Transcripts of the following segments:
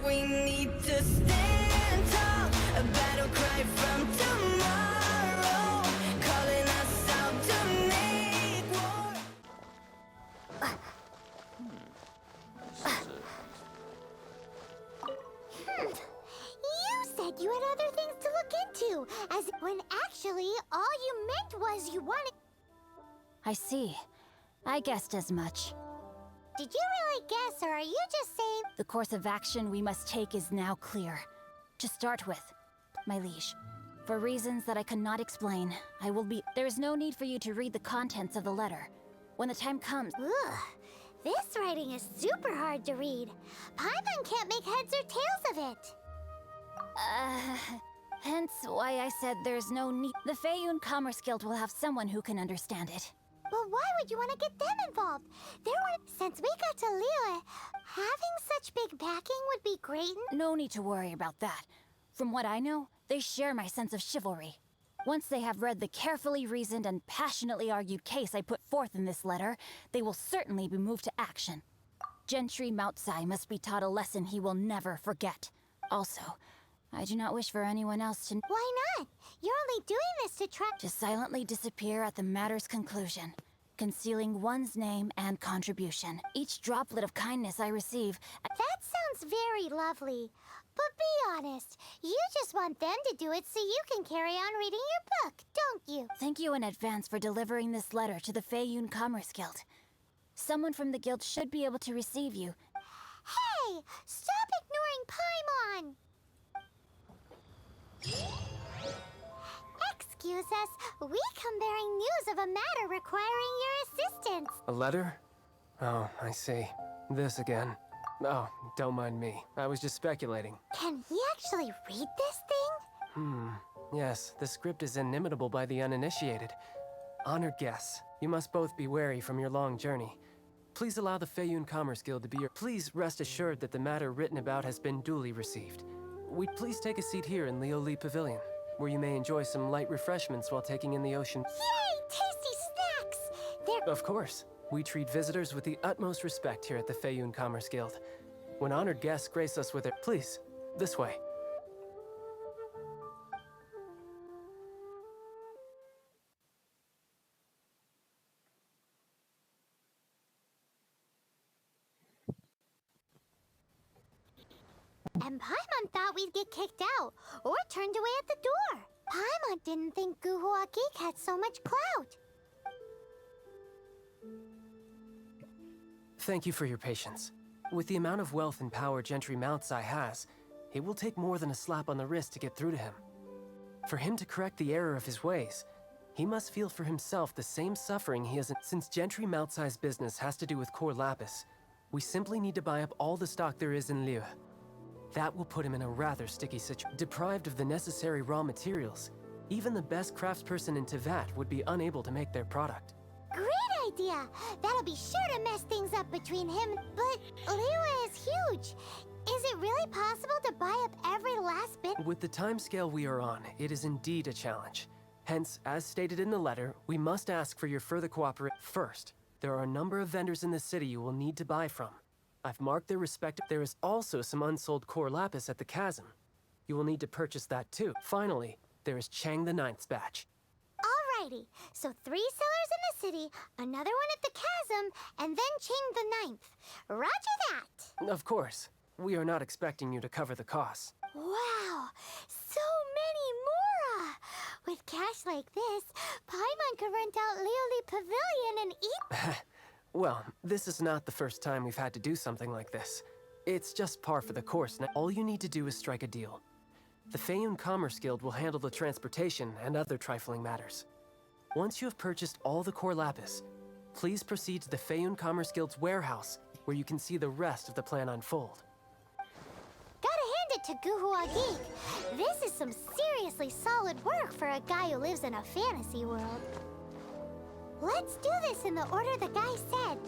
We need to stand tall, a battle cry from tomorrow, calling us out to make war. You said you had other things to look into, as when actually all you meant was you wanted. I see. I guessed as much. Did you really guess, or are you just saying? The course of action we must take is now clear. To start with, my liege, for reasons that I cannot explain, I will be. There is no need for you to read the contents of the letter. When the time comes. Ugh, this writing is super hard to read. Paimon can't make heads or tails of it. Hence why I said there's no need. The Feiyun Commerce Guild will have someone who can understand it. But why would you want to get them involved? Since we got to Liyue, having such big backing would be great. No need to worry about that. From what I know, they share my sense of chivalry. Once they have read the carefully reasoned and passionately argued case I put forth in this letter, they will certainly be moved to action. Gentry Moutsai must be taught a lesson he will never forget. Also, I do not wish for anyone else to— Why not? You're only doing this to try— to silently disappear at the matter's conclusion, concealing one's name and contribution. Each droplet of kindness I receive— That sounds very lovely. But be honest, you just want them to do it so you can carry on reading your book, don't you? Thank you in advance for delivering this letter to the Feiyun Commerce Guild. Someone from the guild should be able to receive you. Hey! Stop ignoring Paimon! Excuse us, we come bearing news of a matter requiring your assistance. A letter? Oh, I see. This again. Oh, don't mind me. I was just speculating. Can he actually read this thing? Yes, the script is inimitable by the uninitiated. Honored guests, you must both be wary from your long journey. Please allow the Feiyun Commerce Guild to be your— Please rest assured that the matter written about has been duly received. We'd please take a seat here in Lioli Pavilion, where you may enjoy some light refreshments while taking in the ocean. Yay! Tasty snacks! Of course. We treat visitors with the utmost respect here at the Feiyun Commerce Guild. When honored guests grace us with their— Please, this way. And Paimon thought we'd get kicked out, or turned away at the door. Paimon didn't think Guhua Geek had so much clout. Thank you for your patience. With the amount of wealth and power Gentry Moutsai has, it will take more than a slap on the wrist to get through to him. For him to correct the error of his ways, he must feel for himself the same suffering he has. Since Gentry Moutsai's business has to do with core Lapis, we simply need to buy up all the stock there is in Liyue. That will put him in a rather sticky situation. Deprived of the necessary raw materials, even the best craftsperson in Teyvat would be unable to make their product. Great idea! That'll be sure to mess things up between him. But Liyue is huge. Is it really possible to buy up every last bit? With the timescale we are on, it is indeed a challenge. Hence, as stated in the letter, we must ask for your further cooperation. First, there are a number of vendors in the city you will need to buy from. I've marked their respective— There is also some unsold core Lapis at the chasm. You will need to purchase that too. Finally, there is Chang the Ninth's batch. Alrighty, so 3 sellers in the city, another one at the chasm, and then Ching the Ninth. Roger that! Of course, we are not expecting you to cover the costs. Wow, so many more! With cash like this, Paimon could rent out Lioli Pavilion and eat— Well, this is not the first time we've had to do something like this. It's just par for the course. Now, all you need to do is strike a deal. The Feiyun Commerce Guild will handle the transportation and other trifling matters. Once you have purchased all the core Lapis, please proceed to the Feiyun Commerce Guild's warehouse, where you can see the rest of the plan unfold. Gotta hand it to Guhua Geek. This is some seriously solid work for a guy who lives in a fantasy world. Let's do this in the order the guy said.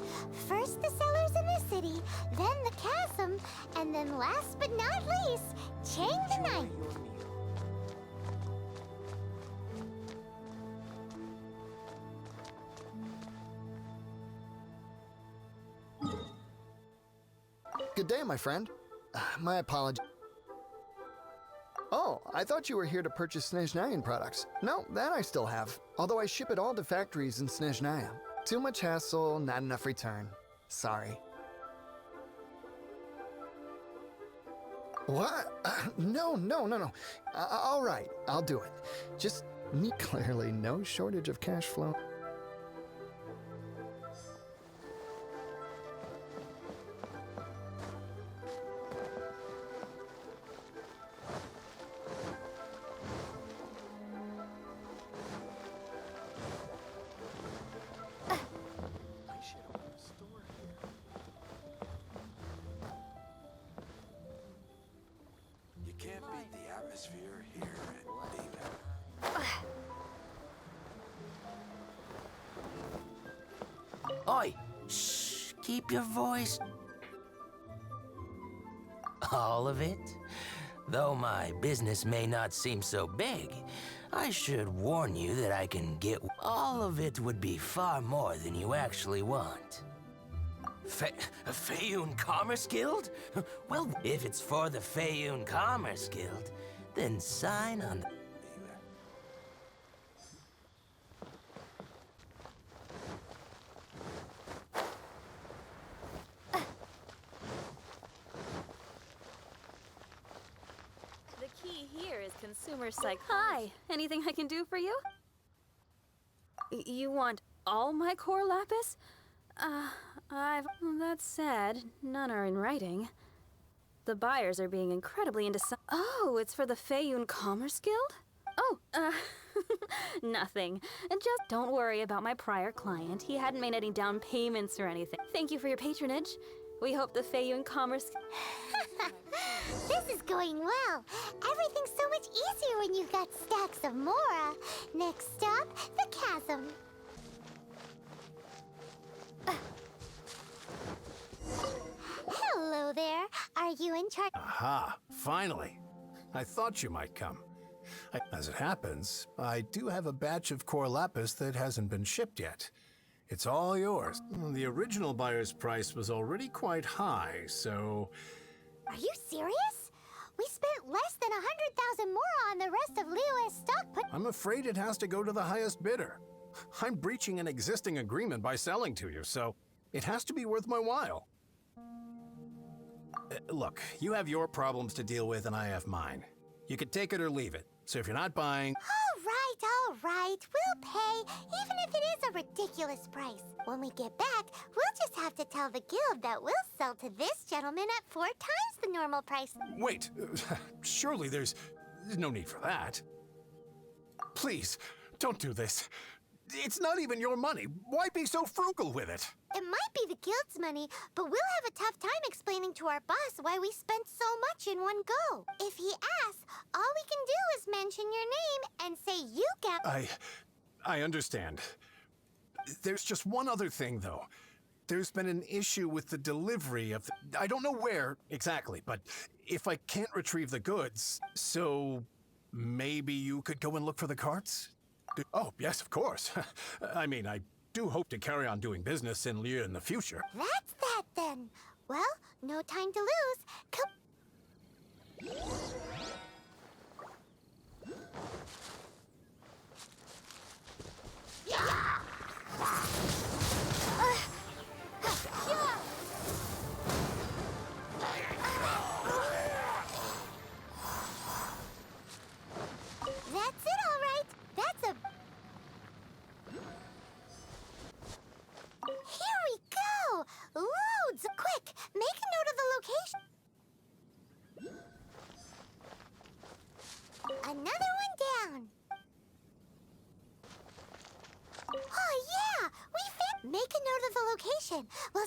First the sellers in the city, then the chasm, and then last but not least, Chang the Ninth. Good day, my friend. My apologies. Oh, I thought you were here to purchase Snezhnayan products. No, that I still have. Although I ship it all to factories in Snezhnaya. Too much hassle, not enough return. Sorry. What? No. All right, I'll do it. Just me. Clearly no shortage of cash flow. You can't beat the atmosphere here at Demon. Oi! Shh! Keep your voice. All of it? Though my business may not seem so big, I should warn you that I can get all of it would be far more than you actually want. Faeyun Commerce Guild? Well, if it's for the Faeyun Commerce Guild, then sign on the... The key here is consumer psych. Hi, anything I can do for you? You want all my core lapis? Well, that's sad. None are in writing. The buyers are being incredibly Oh, it's for the Faeyun Commerce Guild? Oh, nothing. Just don't worry about my prior client. He hadn't made any down payments or anything. Thank you for your patronage. We hope the Faeyun Commerce... This is going well. Everything's so much easier when you've got stacks of Mora. Next stop, the chasm. Hello there. Are you in charge? Aha, finally. I thought you might come. As it happens, I do have a batch of core lapis that hasn't been shipped yet. It's all yours. The original buyer's price was already quite high, so... Are you serious? We spent less than 100,000 Mora on the rest of Leo's stock put... I'm afraid it has to go to the highest bidder. I'm breaching an existing agreement by selling to you, so it has to be worth my while. Look, you have your problems to deal with and I have mine. You can take it or leave it. So if you're not buying... All right. We'll pay, even if it is a ridiculous price. When we get back, we'll just have to tell the guild that we'll sell to this gentleman at 4 times the normal price. Wait, surely there's no need for that. Please, don't do this. It's not even your money. Why be so frugal with it? It might be the guild's money, but we'll have a tough time explaining to our boss why we spent so much in one go. If he asks, all we can do is mention your name and say you got... I understand. There's just one other thing, though. There's been an issue with the delivery of the... I don't know where exactly, but if I can't retrieve the goods, so maybe you could go and look for the carts? Oh, yes, of course. I mean, I do hope to carry on doing business in Liu in the future. That's that then. Well, no time to lose. Come... That's it, all right. That's a... Here we go! Loads! Quick, make a note of the location. Another one down. Oh, yeah! Make a note of the location. Well...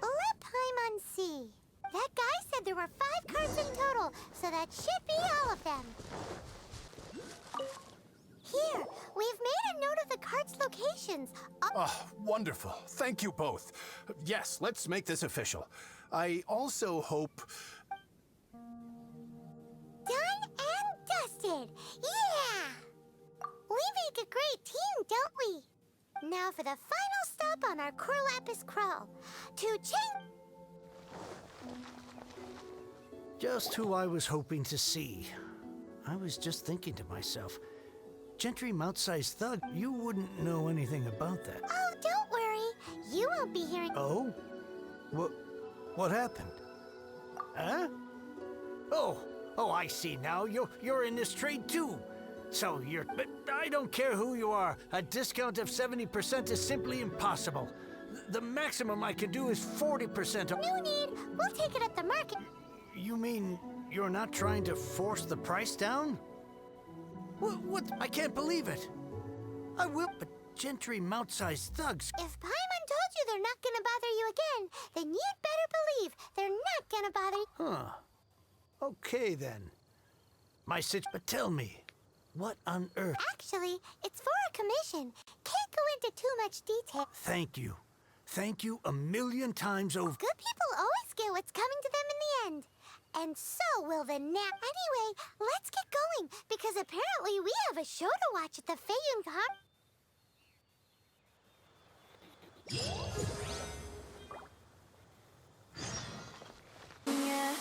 Lapis on C. That guy said there were 5 carts in total, so that should be all of them. Here, we've made a note of the carts' locations. Oh, wonderful. Thank you both. Yes, let's make this official. I also hope... Done and dusted. Yeah! We make a great team, don't we? Now for the final stop on our Core Lapis crawl. To change... Just who I was hoping to see. I was just thinking to myself, Gentry Mount-sized Thug, you wouldn't know anything about that. Oh, don't worry. You won't be hearing. Oh? What happened? Huh? Oh, I see now. You're in this trade too. So but I don't care who you are. A discount of 70% is simply impossible. The maximum I can do is 40%. No need. We'll take it at the market. You mean you're not trying to force the price down? What? I can't believe it. I will, but Gentry Mount-sized Thugs. If Paimon told you they're not gonna bother you again, then you'd better believe they're not gonna bother you. Huh. Okay then. But tell me, what on earth? Actually, it's for a commission. Can't go into too much detail. Thank you. Thank you a million times over. Good people always get what's coming to them in the end. And so will the Anyway, let's get going, because apparently we have a show to watch at the Feiyun Con. Yeah.